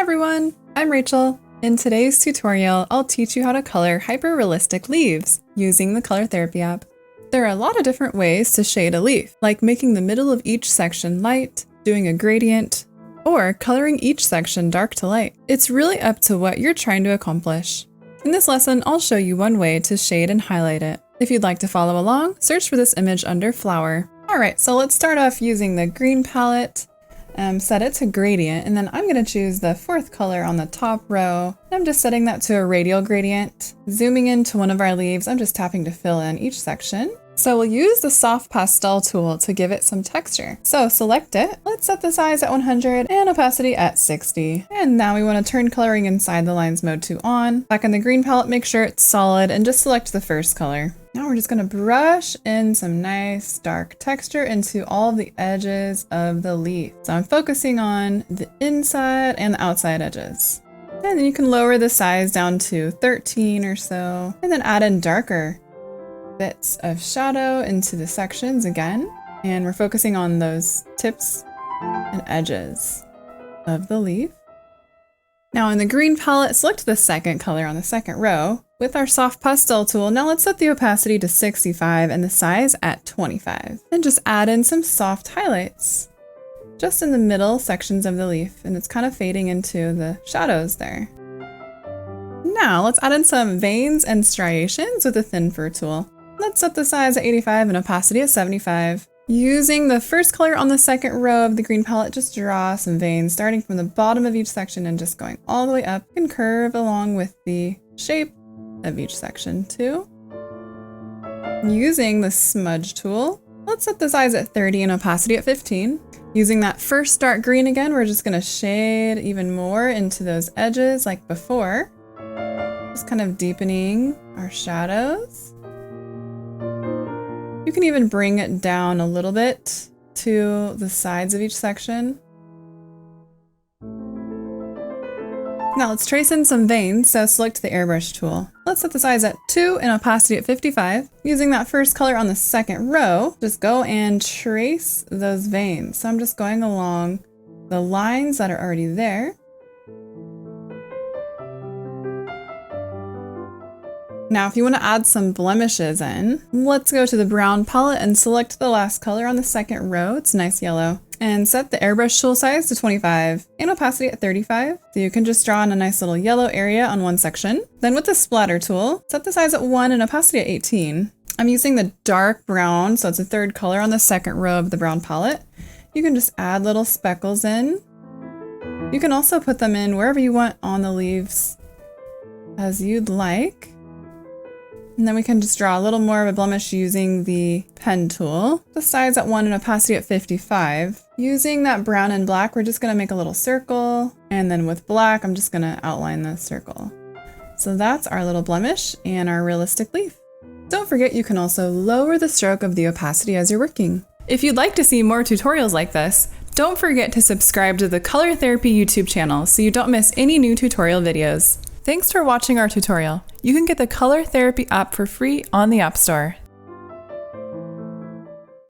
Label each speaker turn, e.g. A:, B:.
A: everyone, I'm Rachel. In today's tutorial, I'll teach you how to color hyper-realistic leaves using the Color Therapy app. There are a lot of different ways to shade a leaf, like making the middle of each section light, doing a gradient, or coloring each section dark to light. It's really up to what you're trying to accomplish. In this lesson, I'll show you one way to shade and highlight it. If you'd like to follow along, search for this image under Flower. Alright, so let's start off using the green palette. Set it to gradient, and then I'm going to choose the fourth color on the top row. I'm just setting that to a radial gradient. Zooming into one of our leaves, I'm just tapping to fill in each section. So we'll use the soft pastel tool to give it some texture. So select it. Let's set the size at 100 and opacity at 60. And now we want to turn coloring inside the lines mode to on. Back in the green palette, make sure it's solid and just select the first color. Now we're just going to brush in some nice dark texture into all the edges of the leaf. So I'm focusing on the inside and the outside edges. And then you can lower the size down to 13 or so, and then add in darker bits of shadow into the sections again. And we're focusing on those tips and edges of the leaf. Now in the green palette, select the second color on the second row. With our soft pastel tool, now let's set the opacity to 65 and the size at 25. And just add in some soft highlights just in the middle sections of the leaf, and it's kind of fading into the shadows there. Now let's add in some veins and striations with the thin fur tool. Let's set the size at 85 and opacity at 75. Using the first color on the second row of the green palette, just draw some veins starting from the bottom of each section and just going all the way up and curve along with the shape of each section too. Using the smudge tool, let's set the size at 30 and opacity at 15. Using that first dark green again, we're just going to shade even more into those edges like before. Just kind of deepening our shadows. You can even bring it down a little bit to the sides of each section. Now let's trace in some veins, so select the airbrush tool. Let's set the size at 2 and opacity at 55. Using that first color on the second row, just go and trace those veins. So I'm just going along the lines that are already there. Now if you want to add some blemishes in, let's go to the brown palette and select the last color on the second row. It's nice yellow. And set the airbrush tool size to 25 and opacity at 35. So you can just draw in a nice little yellow area on one section. Then with the splatter tool, set the size at 1 and opacity at 18. I'm using the dark brown, so it's a third color on the second row of the brown palette. You can just add little speckles in. You can also put them in wherever you want on the leaves as you'd like. And then we can just draw a little more of a blemish using the pen tool. The size at 1 and opacity at 55. Using that brown and black, we're just going to make a little circle. And then with black, I'm just going to outline the circle. So that's our little blemish and our realistic leaf. Don't forget you can also lower the stroke of the opacity as you're working. If you'd like to see more tutorials like this, don't forget to subscribe to the Color Therapy YouTube channel so you don't miss any new tutorial videos. Thanks for watching our tutorial. You can get the Color Therapy app for free on the App Store.